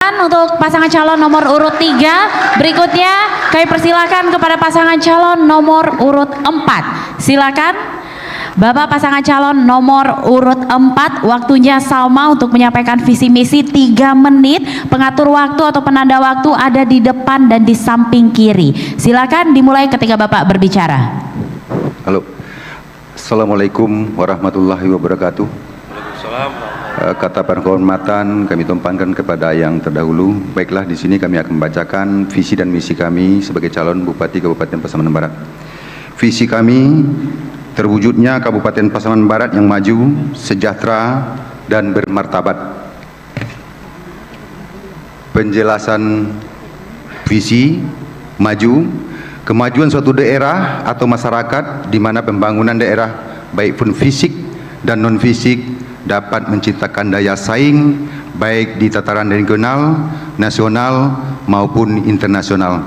Silakan untuk pasangan calon nomor urut 3. Berikutnya kami persilakan kepada pasangan calon nomor urut 4. Silakan Bapak pasangan calon nomor urut 4, waktunya sama untuk menyampaikan visi misi 3 menit. Pengatur waktu atau penanda waktu ada di depan dan di samping kiri. Silakan dimulai ketika Bapak berbicara. Halo, Assalamualaikum warahmatullahi wabarakatuh. Kata penghormatan kami tumpahkan kepada yang terdahulu. Baiklah, di sini kami akan membacakan visi dan misi kami sebagai calon Bupati Kabupaten Pasaman Barat. Visi kami: terwujudnya Kabupaten Pasaman Barat yang maju, sejahtera, dan bermartabat. Penjelasan visi: maju, kemajuan suatu daerah atau masyarakat di mana pembangunan daerah baik pun fisik dan non fisik dapat menciptakan daya saing baik di tataran regional, nasional maupun internasional.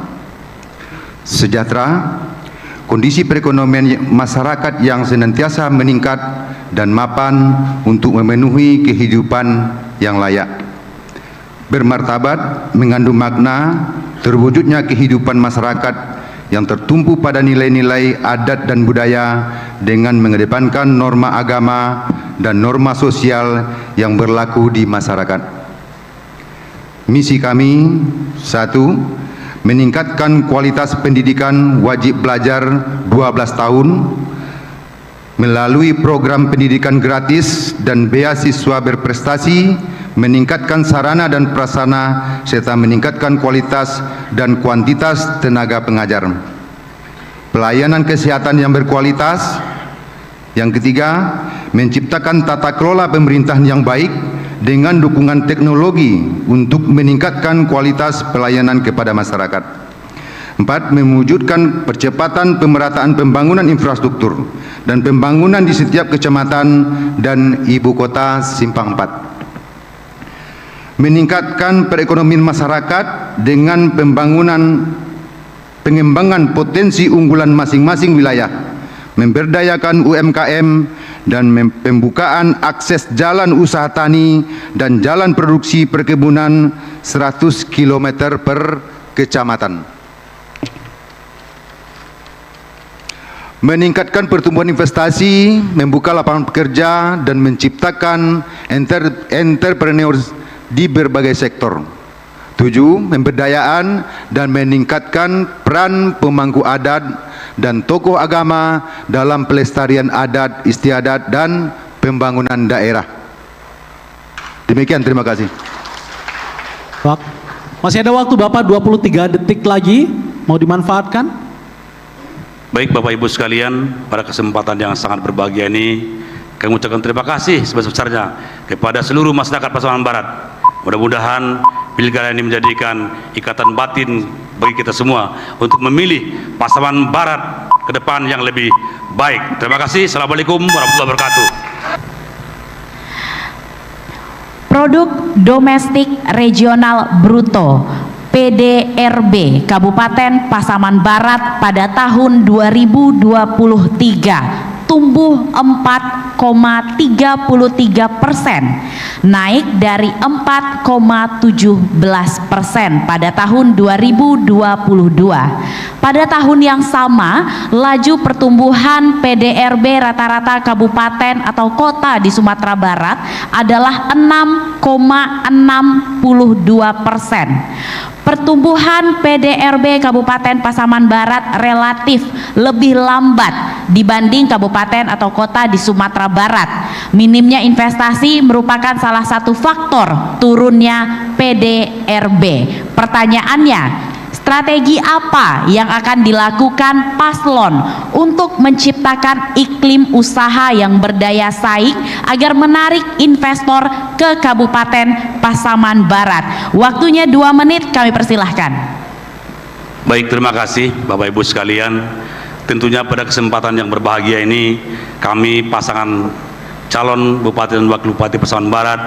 Sejahtera, kondisi perekonomian masyarakat yang senantiasa meningkat dan mapan untuk memenuhi kehidupan yang layak. Bermartabat mengandung makna terwujudnya kehidupan masyarakat yang tertumpu pada nilai-nilai adat dan budaya dengan mengedepankan norma agama dan norma sosial yang berlaku di masyarakat. Misi kami: 1. Meningkatkan kualitas pendidikan wajib belajar 12 tahun melalui program pendidikan gratis dan beasiswa berprestasi, meningkatkan sarana dan prasarana serta meningkatkan kualitas dan kuantitas tenaga pengajar. Pelayanan kesehatan yang berkualitas. Yang ketiga, menciptakan tata kelola pemerintahan yang baik dengan dukungan teknologi untuk meningkatkan kualitas pelayanan kepada masyarakat. 4. Mewujudkan percepatan pemerataan pembangunan infrastruktur dan pembangunan di setiap kecamatan dan ibu kota Simpang 4. Meningkatkan perekonomian masyarakat dengan pengembangan potensi unggulan masing-masing wilayah, memberdayakan UMKM dan pembukaan akses jalan usaha tani dan jalan produksi perkebunan 100 km per kecamatan. Meningkatkan pertumbuhan investasi, membuka lapangan pekerja dan menciptakan entrepreneur di berbagai sektor. 7. Pemberdayaan dan meningkatkan peran pemangku adat dan tokoh agama dalam pelestarian adat istiadat dan pembangunan daerah. Demikian, terima kasih. Masih ada waktu Bapak 23 detik lagi, mau dimanfaatkan? Baik Bapak Ibu sekalian, pada kesempatan yang sangat berbahagia ini kami ucapkan terima kasih sebesar-besarnya kepada seluruh masyarakat Pasaman Barat. Mudah-mudahan pilkada ini menjadikan ikatan batin bagi kita semua untuk memilih Pasaman Barat ke depan yang lebih baik. Terima kasih. Assalamualaikum warahmatullahi wabarakatuh. Produk domestik regional bruto PDRB Kabupaten Pasaman Barat pada tahun 2023 tumbuh 4,33%, naik dari 4,17% pada tahun 2022. Pada tahun yang sama, laju pertumbuhan PDRB rata-rata kabupaten atau kota di Sumatera Barat adalah 6,62%. Pertumbuhan PDRB Kabupaten Pasaman Barat relatif lebih lambat dibanding kabupaten atau kota di Sumatera Barat. Minimnya investasi merupakan salah satu faktor turunnya PDRB. Pertanyaannya, strategi apa yang akan dilakukan paslon untuk menciptakan iklim usaha yang berdaya saing agar menarik investor ke Kabupaten Pasaman Barat? Waktunya 2 menit, kami persilahkan. Baik, terima kasih Bapak Ibu sekalian. Tentunya pada kesempatan yang berbahagia ini kami pasangan calon Bupati dan Wakil Bupati Pasaman Barat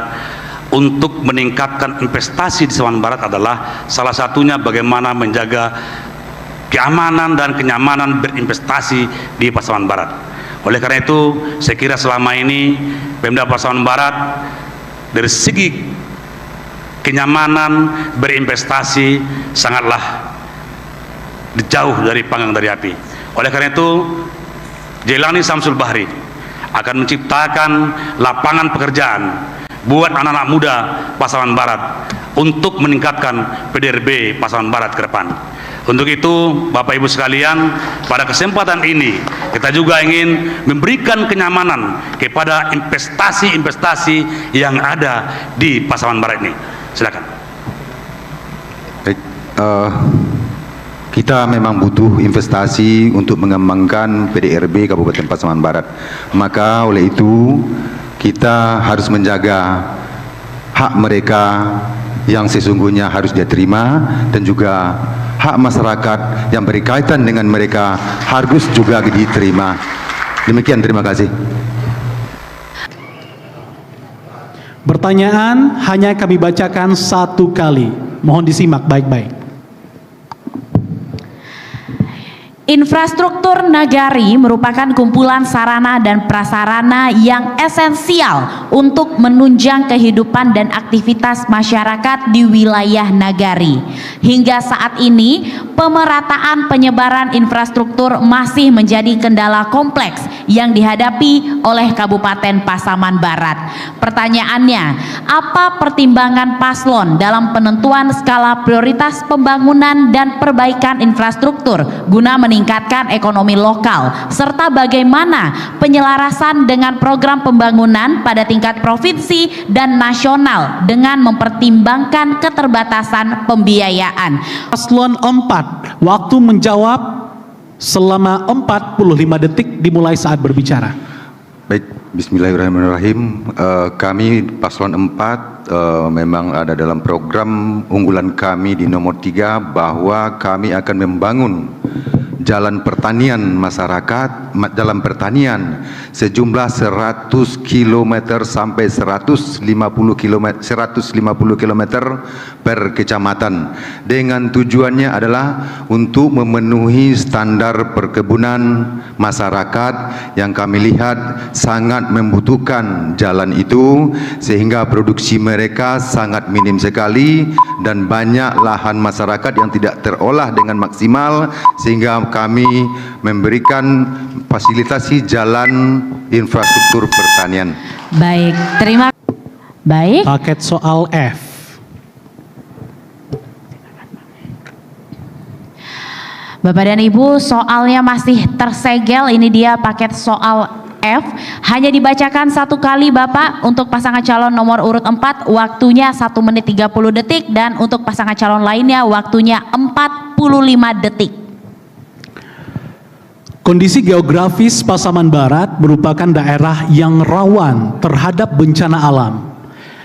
untuk meningkatkan investasi di Pasaman Barat adalah salah satunya bagaimana menjaga keamanan dan kenyamanan berinvestasi di Pasaman Barat. Oleh karena itu, saya kira selama ini Pemda Pasaman Barat dari segi kenyamanan berinvestasi sangatlah jauh dari panggang dari api. Oleh karena itu, Jailani Samsul Bahri akan menciptakan lapangan pekerjaan buat anak-anak muda Pasaman Barat untuk meningkatkan PDRB Pasaman Barat ke depan. Untuk itu, Bapak Ibu sekalian, pada kesempatan ini kita juga ingin memberikan kenyamanan kepada investasi-investasi yang ada di Pasaman Barat ini. Silakan. Baik, kita memang butuh investasi untuk mengembangkan PDRB Kabupaten Pasaman Barat. Maka oleh itu kita harus menjaga hak mereka yang sesungguhnya harus dia terima, dan juga hak masyarakat yang berkaitan dengan mereka harus juga diterima. Demikian, terima kasih. Pertanyaan hanya kami bacakan satu kali. Mohon disimak baik-baik. Infrastruktur nagari merupakan kumpulan sarana dan prasarana yang esensial untuk menunjang kehidupan dan aktivitas masyarakat di wilayah nagari. Hingga saat ini, pemerataan penyebaran infrastruktur masih menjadi kendala kompleks yang dihadapi oleh Kabupaten Pasaman Barat. Pertanyaannya, apa pertimbangan paslon dalam penentuan skala prioritas pembangunan dan perbaikan infrastruktur guna meningkatkan ekonomi lokal, serta bagaimana penyelarasan dengan program pembangunan pada tingkat provinsi dan nasional dengan mempertimbangkan keterbatasan pembiayaan? Paslon 4, waktu menjawab selama 45 detik dimulai saat berbicara. Baik, bismillahirrahmanirrahim. Kami Paslon 4 memang ada dalam program unggulan kami di nomor 3 bahwa kami akan membangun jalan pertanian masyarakat, jalan pertanian sejumlah 100 km sampai 150 km per kecamatan, dengan tujuannya adalah untuk memenuhi standar perkebunan masyarakat yang kami lihat sangat membutuhkan jalan itu, sehingga produksi mereka sangat minim sekali dan banyak lahan masyarakat yang tidak terolah dengan maksimal, sehingga kami memberikan fasilitasi jalan infrastruktur pertanian. Baik, terima kasih. Baik. Paket soal F. Bapak dan Ibu, soalnya masih tersegel. Ini dia paket soal F. Hanya dibacakan satu kali Bapak. Untuk pasangan calon nomor urut 4 waktunya 1 menit 30 detik, dan untuk pasangan calon lainnya waktunya 45 detik. Kondisi geografis Pasaman Barat merupakan daerah yang rawan terhadap bencana alam.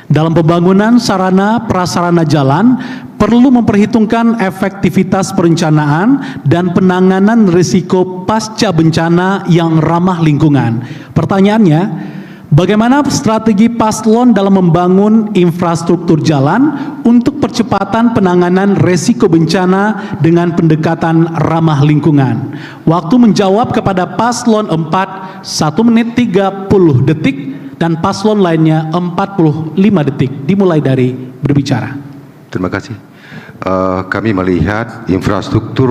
Dalam pembangunan sarana prasarana jalan perlu memperhitungkan efektivitas perencanaan dan penanganan risiko pasca bencana yang ramah lingkungan. Pertanyaannya, bagaimana strategi paslon dalam membangun infrastruktur jalan untuk percepatan penanganan risiko bencana dengan pendekatan ramah lingkungan? Waktu menjawab kepada paslon 4 1 menit 30 detik, dan paslon lainnya 45 detik dimulai dari berbicara. Terima kasih. Kami melihat infrastruktur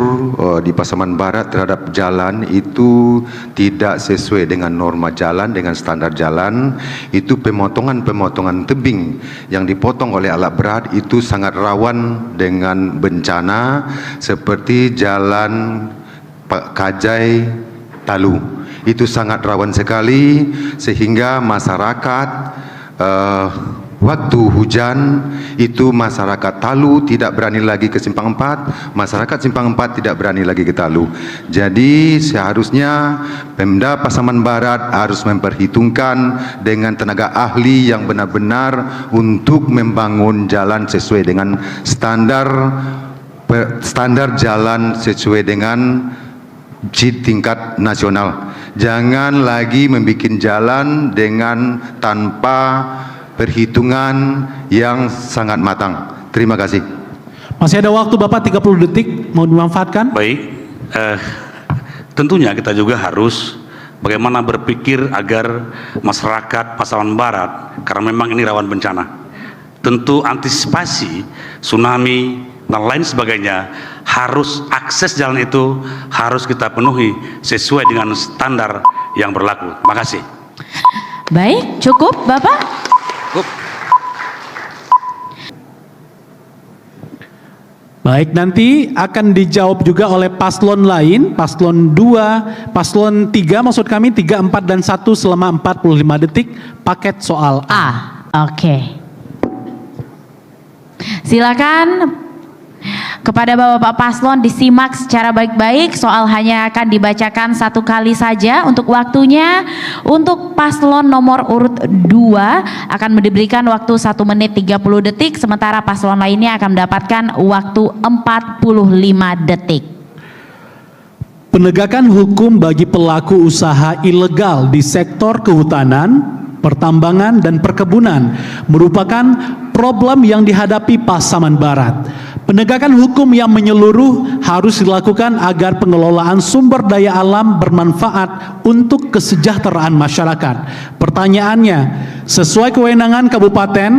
di Pasaman Barat terhadap jalan itu tidak sesuai dengan norma jalan, dengan standar jalan. Itu pemotongan tebing yang dipotong oleh alat berat itu sangat rawan dengan bencana, seperti jalan Kajai Talu. Itu sangat rawan sekali, sehingga masyarakat waktu hujan itu masyarakat Talu tidak berani lagi ke Simpang 4, masyarakat Simpang 4 tidak berani lagi ke Talu. Jadi seharusnya Pemda Pasaman Barat harus memperhitungkan dengan tenaga ahli yang benar-benar untuk membangun jalan sesuai dengan standar jalan sesuai dengan tingkat nasional. Jangan lagi membuat jalan dengan tanpa perhitungan yang sangat matang. Terima kasih. Masih ada waktu Bapak 30 detik, mau dimanfaatkan? Baik, tentunya kita juga harus bagaimana berpikir agar masyarakat Pasaman Barat, karena memang ini rawan bencana, tentu antisipasi tsunami dan lain sebagainya, harus akses jalan itu harus kita penuhi sesuai dengan standar yang berlaku. Terima kasih. Baik, cukup Bapak? Cukup. Baik, nanti akan dijawab juga oleh paslon lain, paslon 2, paslon 3 maksud kami, 3, 4, dan 1 selama 45 detik, paket soal A. Oke. Silakan kepada Bapak paslon disimak secara baik-baik, soal hanya akan dibacakan 1 kali saja untuk waktunya. Untuk paslon nomor urut 2 akan diberikan waktu 1 menit 30 detik, sementara paslon lainnya akan mendapatkan waktu 45 detik. Penegakan hukum bagi pelaku usaha ilegal di sektor kehutanan, pertambangan, dan perkebunan merupakan problem yang dihadapi Pasaman Barat. Penegakan hukum yang menyeluruh harus dilakukan agar pengelolaan sumber daya alam bermanfaat untuk kesejahteraan masyarakat. Pertanyaannya, sesuai kewenangan kabupaten,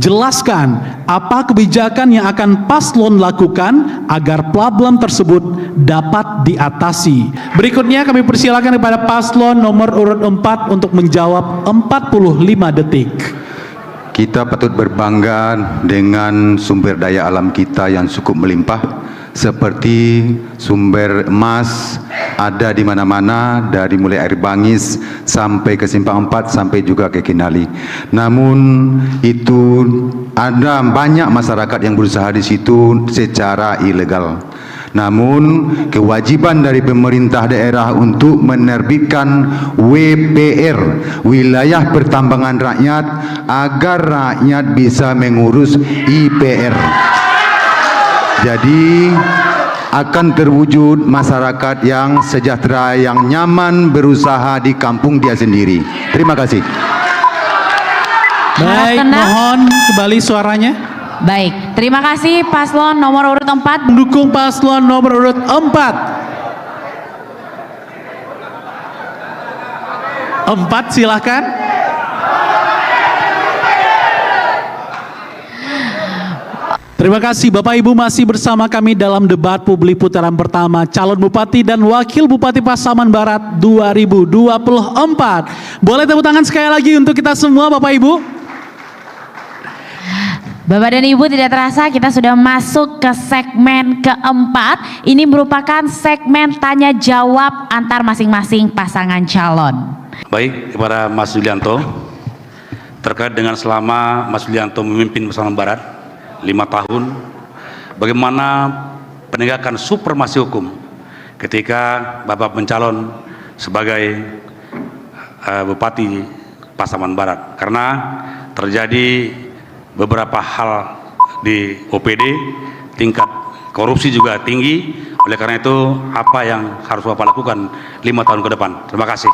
jelaskan apa kebijakan yang akan paslon lakukan agar problem tersebut dapat diatasi. Berikutnya kami persilakan kepada paslon nomor urut 4 untuk menjawab 45 detik. Kita patut berbangga dengan sumber daya alam kita yang cukup melimpah, seperti sumber emas ada di mana-mana, dari mulai air bangis sampai ke Simpang 4 sampai juga ke Kinali. Namun itu ada banyak masyarakat yang berusaha di situ secara ilegal. Namun kewajiban dari pemerintah daerah untuk menerbitkan WPR, wilayah pertambangan rakyat, agar rakyat bisa mengurus IPR. Jadi akan terwujud masyarakat yang sejahtera, yang nyaman berusaha di kampung dia sendiri. Terima kasih. Baik, mohon kembali suaranya. Baik, terima kasih paslon nomor urut 4. Mendukung paslon nomor urut 4. 4 silakan. Terima kasih Bapak Ibu, masih bersama kami dalam debat publik putaran pertama calon bupati dan wakil bupati Pasaman Barat 2024. Boleh tepuk tangan sekali lagi untuk kita semua Bapak Ibu. Bapak dan Ibu, tidak terasa kita sudah masuk ke segmen keempat. Ini merupakan segmen tanya jawab antar masing-masing pasangan calon. Baik, kepada Mas Yulianto, terkait dengan selama Mas Yulianto memimpin Pasaman Barat 5 tahun, bagaimana penegakan supremasi hukum ketika Bapak mencalon sebagai Bupati Pasaman Barat, karena terjadi beberapa hal di OPD, tingkat korupsi juga tinggi. Oleh karena itu, apa yang harus Bapak lakukan 5 tahun ke depan? Terima kasih.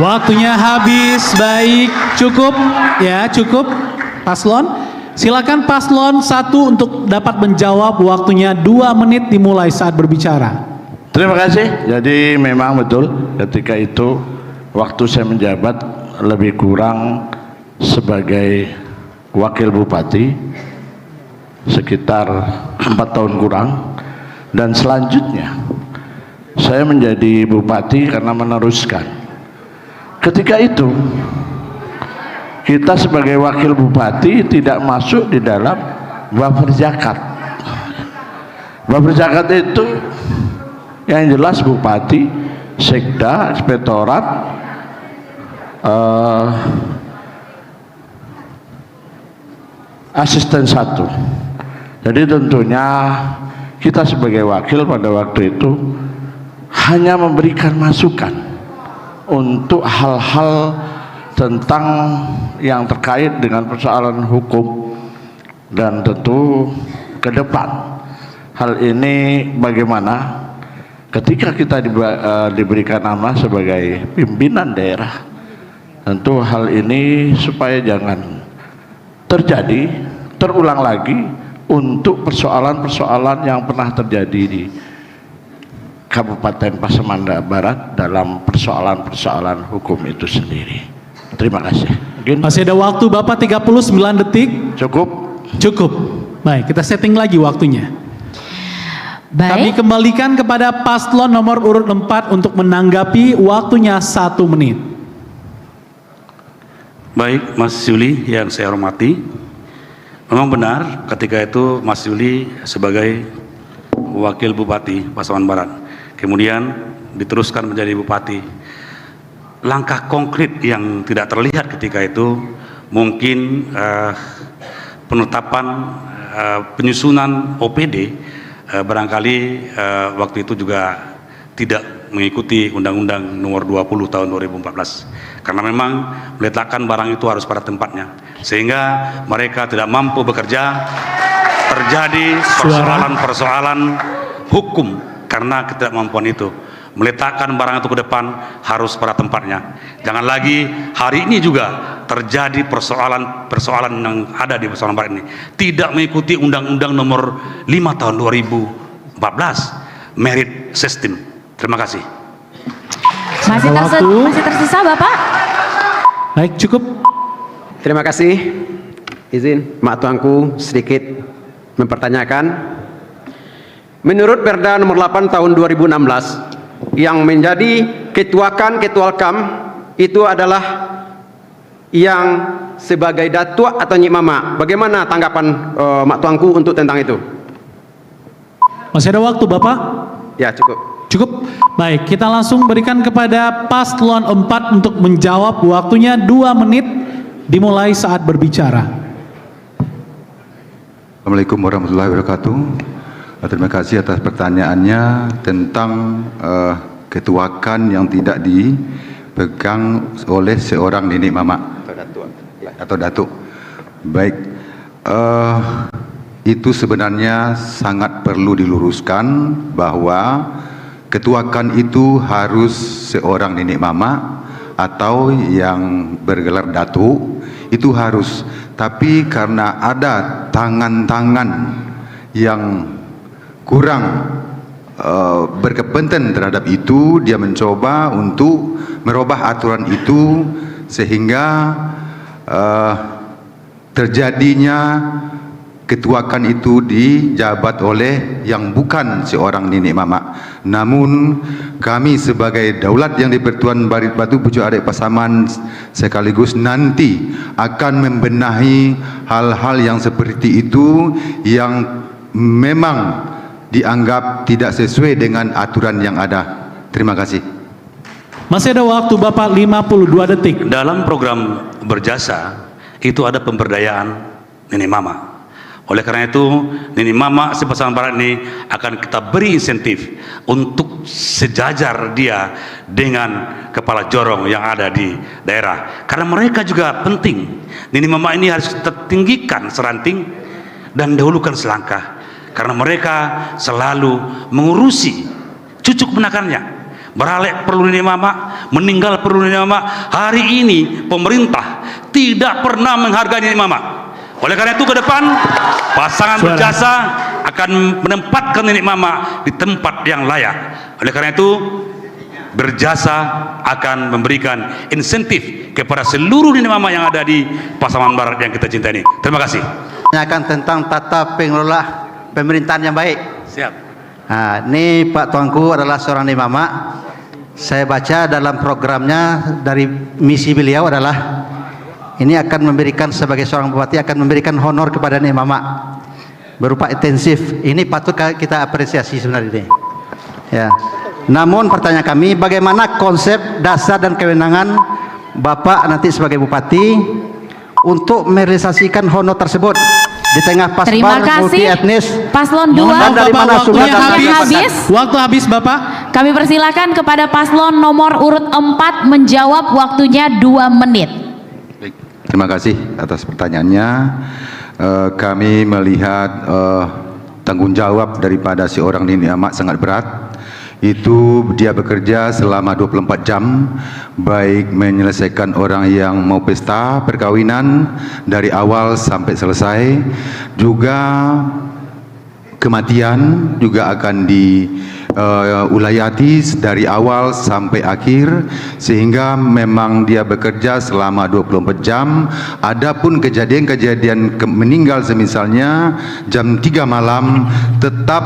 Waktunya habis. Baik, cukup ya, cukup paslon. Silakan paslon 1 untuk dapat menjawab, waktunya 2 menit dimulai saat berbicara. Terima kasih. Jadi memang betul ketika itu waktu saya menjabat lebih kurang sebagai wakil bupati sekitar 4 tahun kurang, dan selanjutnya saya menjadi bupati karena meneruskan. Ketika itu kita sebagai wakil bupati tidak masuk di dalam buffer zakat. Buffer zakat itu yang jelas bupati, sekda, inspektorat, asisten 1. Jadi tentunya kita sebagai wakil pada waktu itu hanya memberikan masukan untuk hal-hal tentang yang terkait dengan persoalan hukum, dan tentu ke depan hal ini bagaimana ketika kita diberikan amanah sebagai pimpinan daerah, tentu hal ini supaya jangan terjadi, terulang lagi untuk persoalan-persoalan yang pernah terjadi di Kabupaten Pasaman Barat dalam persoalan-persoalan hukum itu sendiri. Terima kasih. Mungkin Masih ada waktu Bapak 39 detik. cukup. Cukup. Baik, kita setting lagi waktunya. Kami Baik, kembalikan kepada paslon nomor urut 4 untuk menanggapi, waktunya 1 menit. Baik, Mas Yuli yang saya hormati, memang benar ketika itu Mas Yuli sebagai Wakil Bupati Pasaman Barat, kemudian diteruskan menjadi Bupati. Langkah konkret yang tidak terlihat ketika itu mungkin penetapan penyusunan OPD barangkali waktu itu juga tidak mengikuti Undang-Undang Nomor 20 Tahun 2014, karena memang meletakkan barang itu harus pada tempatnya, sehingga mereka tidak mampu bekerja. Terjadi persoalan-persoalan hukum karena ketidakmampuan itu. Meletakkan barang itu ke depan harus pada tempatnya. Jangan lagi hari ini juga terjadi persoalan yang ada di Pasaman Barat ini tidak mengikuti Undang-Undang Nomor 5 Tahun 2014 merit system. Terima kasih. masih tersisa Bapak? Baik, cukup. Terima kasih. Izin Mak Tuanku sedikit mempertanyakan. Menurut Perda nomor 8 tahun 2016 yang menjadi ketualkam itu adalah yang sebagai datuk atau Nyik Mama. Bagaimana tanggapan Mak Tuanku untuk tentang itu? Masih ada waktu Bapak? Ya, cukup. Cukup. Baik, kita langsung berikan kepada paslon 4 untuk menjawab. Waktunya 2 menit dimulai saat berbicara. Assalamualaikum warahmatullahi wabarakatuh. Terima kasih atas pertanyaannya tentang ketuakan yang tidak dipegang oleh seorang nenek mama atau datuk. Baik, itu sebenarnya sangat perlu diluruskan bahwa ketuakan itu harus seorang nenek mama atau yang bergelar datuk, itu harus. Tapi karena ada tangan-tangan yang kurang berkepentingan terhadap itu, dia mencoba untuk merubah aturan itu sehingga terjadinya ketuakan itu dijabat oleh yang bukan seorang nenek mama. Namun kami sebagai daulat yang di-Pertuan Barit Batu Pucuk Adik Pasaman sekaligus nanti akan membenahi hal-hal yang seperti itu yang memang dianggap tidak sesuai dengan aturan yang ada. Terima kasih. Masih ada waktu Bapak 52 detik. Dalam program berjasa itu ada pemberdayaan nenek mama. Oleh karena itu, nenek mama Pasaman Barat ini akan kita beri insentif untuk sejajar dia dengan kepala jorong yang ada di daerah. Karena mereka juga penting. Nenek mama ini harus kita tinggikan seranting dan dahulukan selangkah. Karena mereka selalu mengurusi cucuk menakannya. Beralek perlu nenek mama, meninggal perlu nenek mama. Hari ini pemerintah tidak pernah menghargai nenek mama. Oleh karena itu ke depan pasangan berjasa akan menempatkan nenek mama di tempat yang layak. Oleh karena itu berjasa akan memberikan insentif kepada seluruh nenek mama yang ada di Pasaman Barat yang kita cintai ini. Terima kasih. Tanyakan tentang tata pengelola pemerintahan yang baik. Siap. Nah, ini Pak Tuanku adalah seorang nenek mama. Saya baca dalam programnya dari misi beliau adalah ini akan memberikan sebagai seorang bupati akan memberikan honor kepada nenek mama berupa intensif. Ini patut kita apresiasi sebenarnya ini. Ya. Namun pertanyaan kami, bagaimana konsep dasar dan kewenangan Bapak nanti sebagai bupati untuk merealisasikan honor tersebut di tengah Terima pasbar multi kasih. etnis? Paslon 2 Dan dari mana sumber waktunya dana? habis. Waktu habis Bapak. Kami persilakan kepada paslon nomor urut 4 menjawab, waktunya 2 menit. Baik, terima kasih atas pertanyaannya. Kami melihat tanggung jawab daripada seorang nenek amat sangat berat. Itu dia bekerja selama 24 jam, baik menyelesaikan orang yang mau pesta perkawinan dari awal sampai selesai, juga kematian juga akan ulayatis dari awal sampai akhir, sehingga memang dia bekerja selama 24 jam. Adapun kejadian-kejadian meninggal semisalnya jam 3 malam, tetap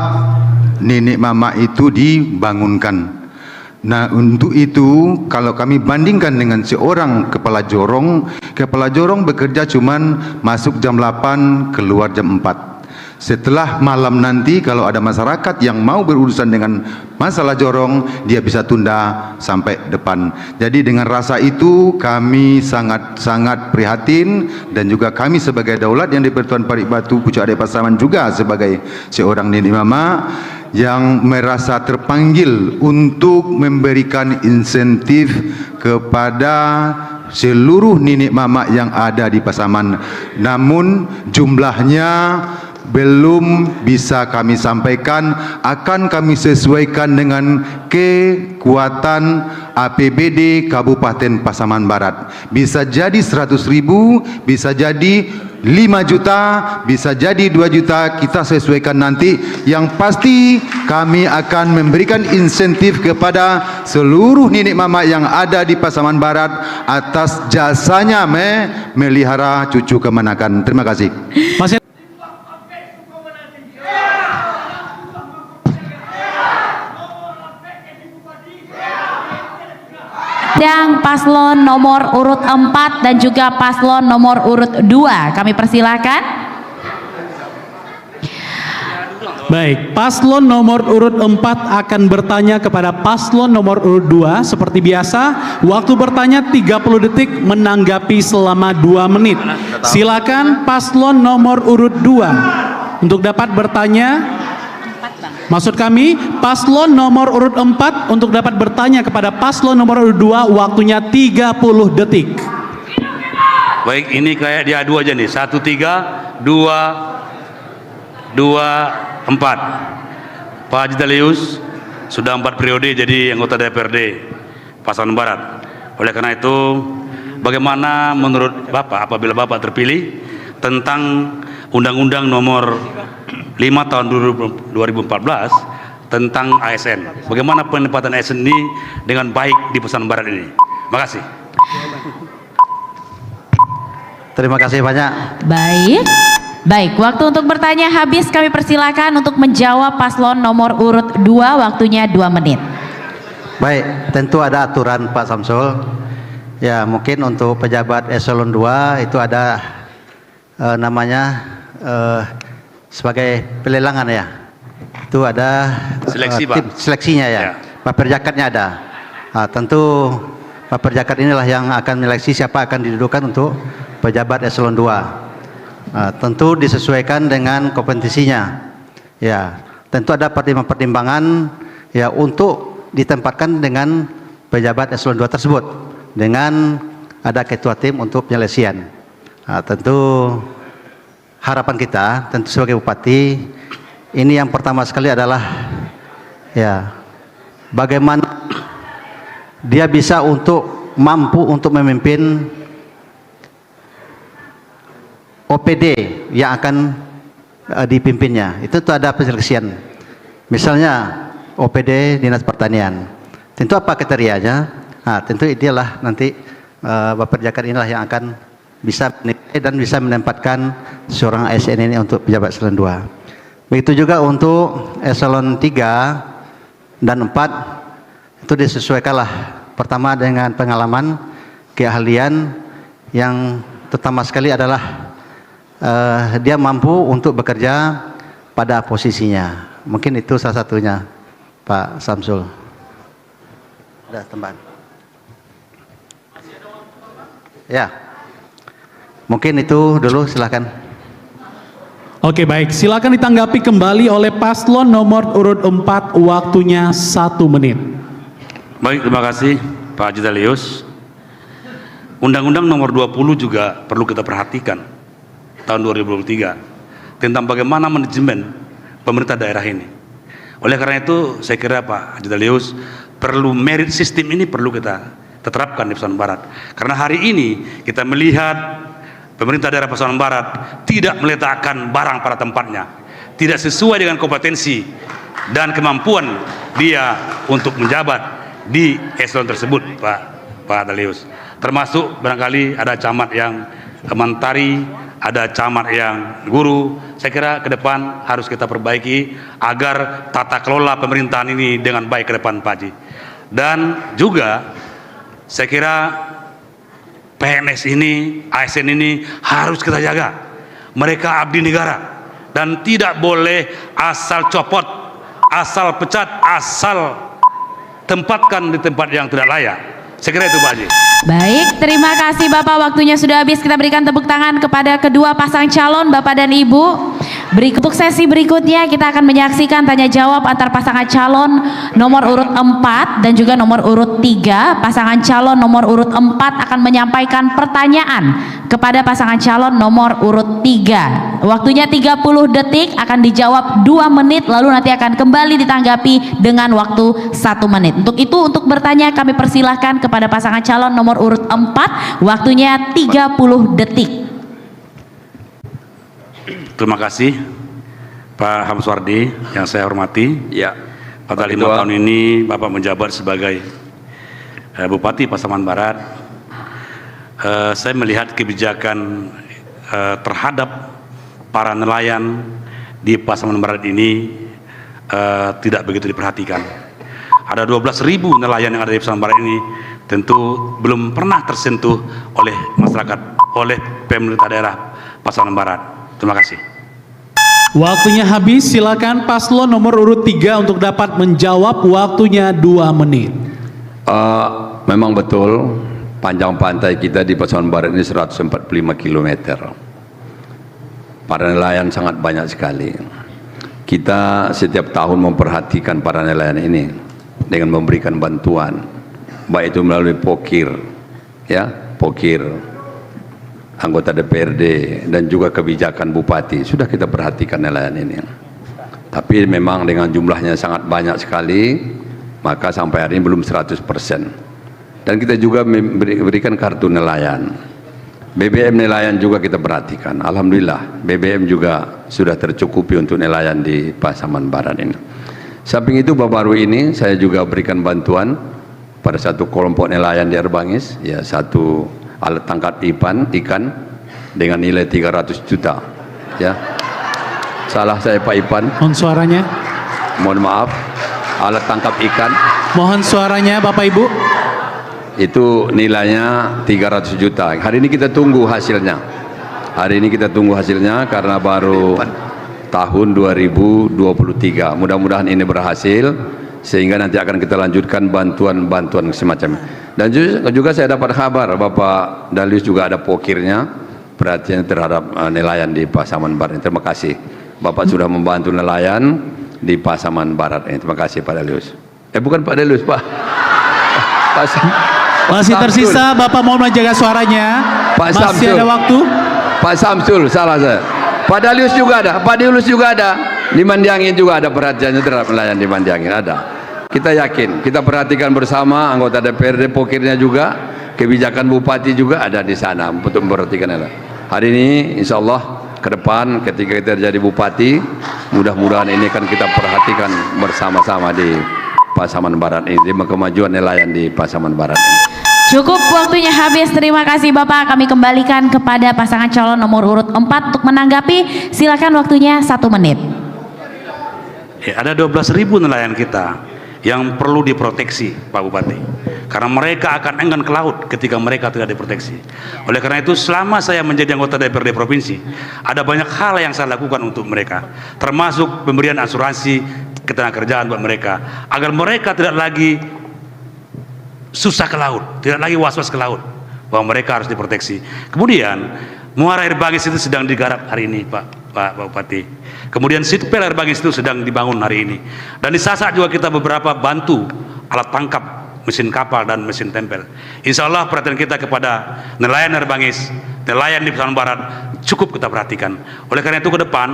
nenek mama itu dibangunkan. Nah, untuk itu kalau kami bandingkan dengan seorang kepala jorong bekerja cuman masuk jam 8, keluar jam 4. Setelah malam nanti kalau ada masyarakat yang mau berurusan dengan masalah jorong, dia bisa tunda sampai depan. Jadi dengan rasa itu kami sangat prihatin, dan juga kami sebagai daulat yang di Pertuan Parit Batu Pucuk Adik Pasaman juga sebagai seorang nenek mama yang merasa terpanggil untuk memberikan insentif kepada seluruh nenek mama yang ada di Pasaman. Namun jumlahnya belum bisa kami sampaikan, akan kami sesuaikan dengan kekuatan APBD Kabupaten Pasaman Barat. Bisa jadi 100.000, bisa jadi 5 juta, bisa jadi 2 juta, kita sesuaikan nanti. Yang pasti kami akan memberikan insentif kepada seluruh nenek mama yang ada di Pasaman Barat atas jasanya melihara cucu kemenakan. Terima kasih. Masih Yang paslon nomor urut 4 dan juga paslon nomor urut 2, kami persilakan. Baik, paslon nomor urut 4 akan bertanya kepada paslon nomor urut 2. Seperti biasa, waktu bertanya 30 detik, menanggapi selama 2 menit. Silakan paslon nomor urut 2 untuk dapat bertanya. Maksud kami, paslon nomor urut 4 untuk dapat bertanya kepada paslon nomor urut 2, waktunya 30 detik. Baik, ini kayak diadu aja nih. 1, 3, 2, 4. Pak Haji Dalius sudah 4 periode jadi anggota DPRD Pasaman Barat. Oleh karena itu, bagaimana menurut Bapak apabila Bapak terpilih tentang Undang-Undang nomor 5 tahun 2014 tentang ASN? Bagaimana penempatan ASN ini dengan baik di Pasaman Barat ini? Makasih. Terima kasih banyak. Baik, waktu untuk bertanya habis, kami persilakan untuk menjawab paslon nomor urut 2, waktunya 2 menit. Baik, tentu ada aturan Pak Samsul. Ya, mungkin untuk pejabat eselon 2 itu ada namanya sebagai pelelangan ya. Itu ada Seleksi, Pak. tim seleksinya ya. Paperjakatnya ada. Tentu paperjakat inilah yang akan menyeleksi siapa akan didudukan untuk pejabat eselon 2. Tentu disesuaikan dengan kompetisinya. Ya, tentu ada pertimbangan ya untuk ditempatkan dengan pejabat eselon 2 tersebut dengan ada ketua tim untuk penyelesaian. Tentu harapan kita tentu sebagai bupati ini yang pertama sekali adalah ya bagaimana dia bisa mampu untuk memimpin OPD yang akan dipimpinnya. Itu tuh ada penyelesaian. Misalnya OPD Dinas Pertanian. Tentu apa kriterianya? Tentu inilah nanti Bapak Jakar inilah yang akan bisa menilai dan bisa menempatkan seorang ASN ini untuk pejabat eselon 2. Begitu juga untuk eselon 3 dan 4 itu disesuaikanlah pertama dengan pengalaman, keahlian yang terutama sekali adalah dia mampu untuk bekerja pada posisinya. Mungkin itu salah satunya Pak Samsul. Ada tambahan? Ya. Mungkin itu dulu, silakan. Oke, baik, silakan ditanggapi kembali oleh paslon nomor urut 4, waktunya 1 menit. Baik, terima kasih Pak Haji Dalius. Undang-Undang nomor 20 juga perlu kita perhatikan tahun 2023 tentang bagaimana manajemen pemerintah daerah ini. Oleh karena itu saya kira Pak Haji Dalius perlu merit sistem ini perlu kita terapkan di Pasaman Barat. Karena hari ini kita melihat pemerintah daerah Pasaman Barat tidak meletakkan barang pada tempatnya, tidak sesuai dengan kompetensi dan kemampuan dia untuk menjabat di eselon tersebut, Pak Dalius. Termasuk barangkali ada camat yang mentari, ada camat yang guru. Saya kira ke depan harus kita perbaiki agar tata kelola pemerintahan ini dengan baik ke depan, Pak Haji. Dan juga saya kira PNS ini, ASN ini harus kita jaga. Mereka abdi negara dan tidak boleh asal copot, asal pecat, asal tempatkan di tempat yang tidak layak. Saya kira itu, Pak Haji. Baik, terima kasih Bapak, waktunya sudah habis. Kita berikan tepuk tangan kepada kedua pasang calon Bapak dan Ibu. Untuk sesi berikutnya kita akan menyaksikan tanya jawab antar pasangan calon nomor urut 4 dan juga nomor urut 3. Pasangan calon nomor urut 4 akan menyampaikan pertanyaan kepada pasangan calon nomor urut 3. Waktunya 30 detik, akan dijawab 2 menit, lalu nanti akan kembali ditanggapi dengan waktu 1 menit. Untuk itu, untuk bertanya kami persilahkan kepada pasangan calon nomor urut 4, waktunya 30 detik. Terima kasih Pak Hamswardi yang saya hormati. Ya, pada 5 tahun ini Bapak menjabat sebagai Bupati Pasaman Barat. Saya melihat kebijakan terhadap para nelayan di Pasaman Barat ini tidak begitu diperhatikan. Ada 12.000 nelayan yang ada di Pasaman Barat ini tentu belum pernah tersentuh oleh masyarakat, oleh pemerintah daerah Pasaman Barat. Terima kasih. Waktunya habis, silakan paslon nomor urut 3 untuk dapat menjawab, waktunya 2 menit. Memang betul panjang pantai kita di Pasaman Barat ini 145 km. Para nelayan sangat banyak sekali. Kita setiap tahun memperhatikan para nelayan ini dengan memberikan bantuan, baik itu melalui pokir, ya, pokir, anggota DPRD, dan juga kebijakan bupati. Sudah kita perhatikan nelayan ini, tapi memang dengan jumlahnya sangat banyak sekali, maka sampai hari ini belum 100%. Dan kita juga memberikan kartu nelayan, BBM nelayan juga kita perhatikan. Alhamdulillah BBM juga sudah tercukupi untuk nelayan di Pasaman Barat ini. Samping itu baru-baru ini saya juga berikan bantuan pada satu kelompok nelayan di Arbangis, ya, satu alat tangkap ikan dengan nilai 300 juta, ya. Salah saya Pak Ipan, Mohon suaranya. mohon maaf. Alat tangkap ikan Mohon suaranya Bapak Ibu. itu nilainya 300 juta. Hari ini kita tunggu hasilnya. Hari ini kita tunggu hasilnya karena baru tahun 2023. Mudah-mudahan ini berhasil sehingga nanti akan kita lanjutkan bantuan-bantuan semacam. Dan juga saya dapat kabar Bapak Dalius juga ada pokirnya, perhatian terhadap nelayan di Pasaman Barat. Terima kasih Bapak sudah membantu nelayan di Pasaman Barat ini. Terima kasih Pak Dalius. Bukan Pak Dalius, Pak. Masih tersisa, Bapak mau menjaga suaranya. Pak Masih Samsul. ada waktu. Pak Samsul, salah saya. Pak Dalius juga ada, Pak Dalius juga ada. Di Mandiangin juga ada perhatiannya terhadap nelayan di Mandiangin, ada. Kita yakin, kita perhatikan bersama anggota DPRD, pokirnya juga, kebijakan bupati juga ada di sana untuk memperhatikan nelayan. Hari ini insya Allah ke depan ketika kita jadi bupati, mudah-mudahan ini kan kita perhatikan bersama-sama di Pasaman Barat ini, di kemajuan nelayan di Pasaman Barat ini. Cukup, waktunya habis. Terima kasih Bapak. Kami kembalikan kepada pasangan calon nomor urut 4 untuk menanggapi. Silakan, waktunya 1 menit. Ya, ada 12.000 nelayan kita yang perlu diproteksi Pak Bupati, karena mereka akan enggan ke laut ketika mereka tidak diproteksi. Oleh karena itu selama saya menjadi anggota DPRD Provinsi, ada banyak hal yang saya lakukan untuk mereka, termasuk pemberian asuransi ketenagakerjaan buat mereka, agar mereka tidak lagi susah ke laut, tidak lagi was-was ke laut, bahwa mereka harus diproteksi. Kemudian Muara Air Bangis itu sedang digarap hari ini Pak Bupati. Kemudian Sitpel Air Bangis itu sedang dibangun hari ini. Dan di Sasak juga kita beberapa bantu alat tangkap, mesin kapal dan mesin tempel. Insya Allah perhatian kita kepada nelayan Air Bangis, nelayan di Pasaman Barat cukup kita perhatikan. Oleh karena itu ke depan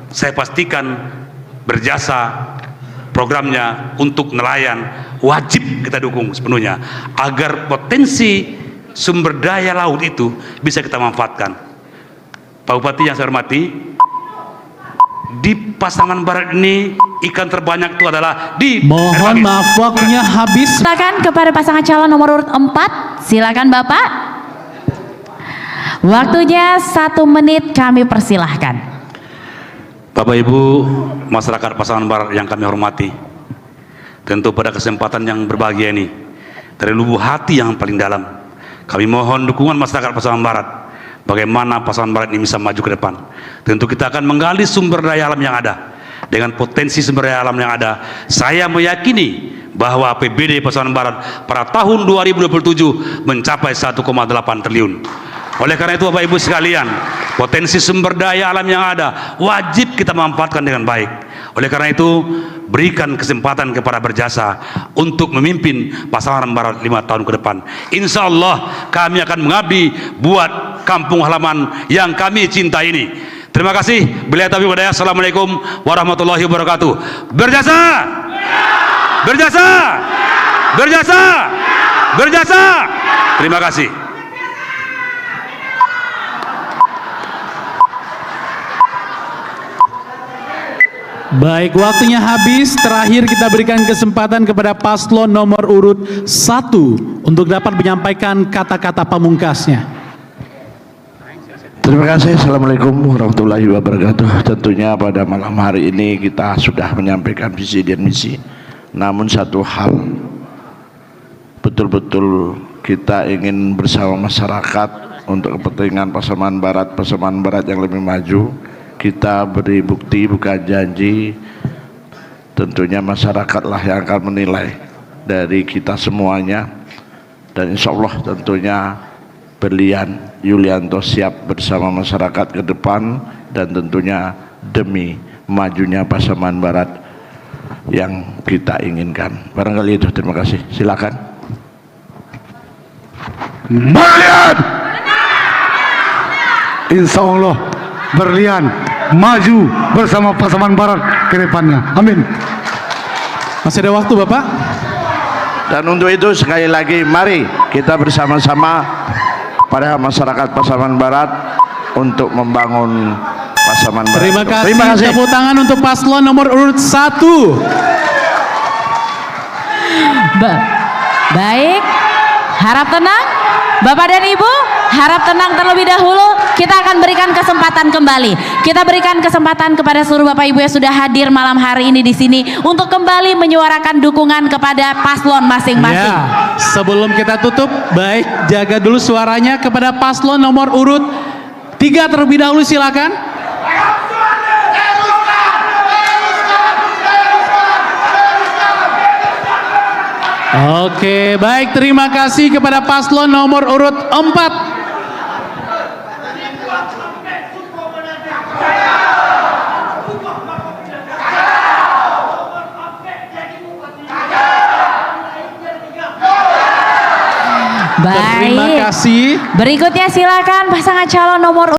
saya pastikan berjasa programnya untuk nelayan wajib kita dukung sepenuhnya agar potensi sumber daya laut itu bisa kita manfaatkan. Pak Bupati yang saya hormati, di Pasaman Barat ini ikan terbanyak itu adalah di Mohon maaf, waktunya habis. Silakan kepada pasangan calon nomor urut 4. Silakan Bapak. Waktunya 1 menit, kami persilahkan. Bapak Ibu masyarakat Pasaman Barat yang kami hormati, tentu pada kesempatan yang berbahagia ini, dari lubuk hati yang paling dalam, kami mohon dukungan masyarakat Pasaman Barat. Bagaimana Pasaman Barat ini bisa maju ke depan? Tentu kita akan menggali sumber daya alam yang ada. Dengan potensi sumber daya alam yang ada, saya meyakini bahwa APBD Pasaman Barat pada tahun 2027 mencapai 1,8 triliun. Oleh karena itu Bapak Ibu sekalian, potensi sumber daya alam yang ada wajib kita manfaatkan dengan baik. Oleh karena itu, berikan kesempatan kepada Berjasa untuk memimpin Pasaman Barat 5 tahun ke depan. Insya Allah kami akan mengabdi buat kampung halaman yang kami cintai ini. Terima kasih. Billahi taufiq wal hidayah. Assalamualaikum warahmatullahi wabarakatuh. Berjasa! Berjasa! Berjasa! Berjasa! Terima kasih. Baik, waktunya habis. Terakhir kita berikan kesempatan kepada paslon nomor urut 1 untuk dapat menyampaikan kata-kata pamungkasnya. Terima kasih. Assalamualaikum warahmatullahi wabarakatuh. Tentunya pada malam hari ini kita sudah menyampaikan visi dan misi. Namun satu hal, betul-betul kita ingin bersama masyarakat untuk kepentingan Pasaman Barat yang lebih maju. Kita beri bukti bukan janji. Tentunya masyarakatlah yang akan menilai dari kita semuanya. Dan insya Allah tentunya Berlian Yulianto siap bersama masyarakat ke depan, dan tentunya demi majunya Pasaman Barat yang kita inginkan. Barangkali itu. Terima kasih. Silakan. Berlian, insya Allah Berlian maju bersama Pasaman Barat ke depannya. Amin. Masih ada waktu Bapak? Dan untuk itu sekali lagi mari kita bersama-sama pada masyarakat Pasaman Barat untuk membangun Pasaman Barat. Terima kasih. Terima kasih. Tepuk tangan untuk paslon nomor urut 1. Baik, harap tenang Bapak dan Ibu, harap tenang terlebih dahulu. Kita akan berikan kesempatan kembali. Kita berikan kesempatan kepada seluruh Bapak Ibu yang sudah hadir malam hari ini di sini untuk kembali menyuarakan dukungan kepada paslon masing-masing. Ya, sebelum kita tutup, baik, jaga dulu suaranya kepada paslon nomor urut 3 terlebih dahulu, silakan. Oke, baik, terima kasih kepada paslon nomor urut 4. Baik. Terima kasih. Berikutnya silakan pasangan calon nomor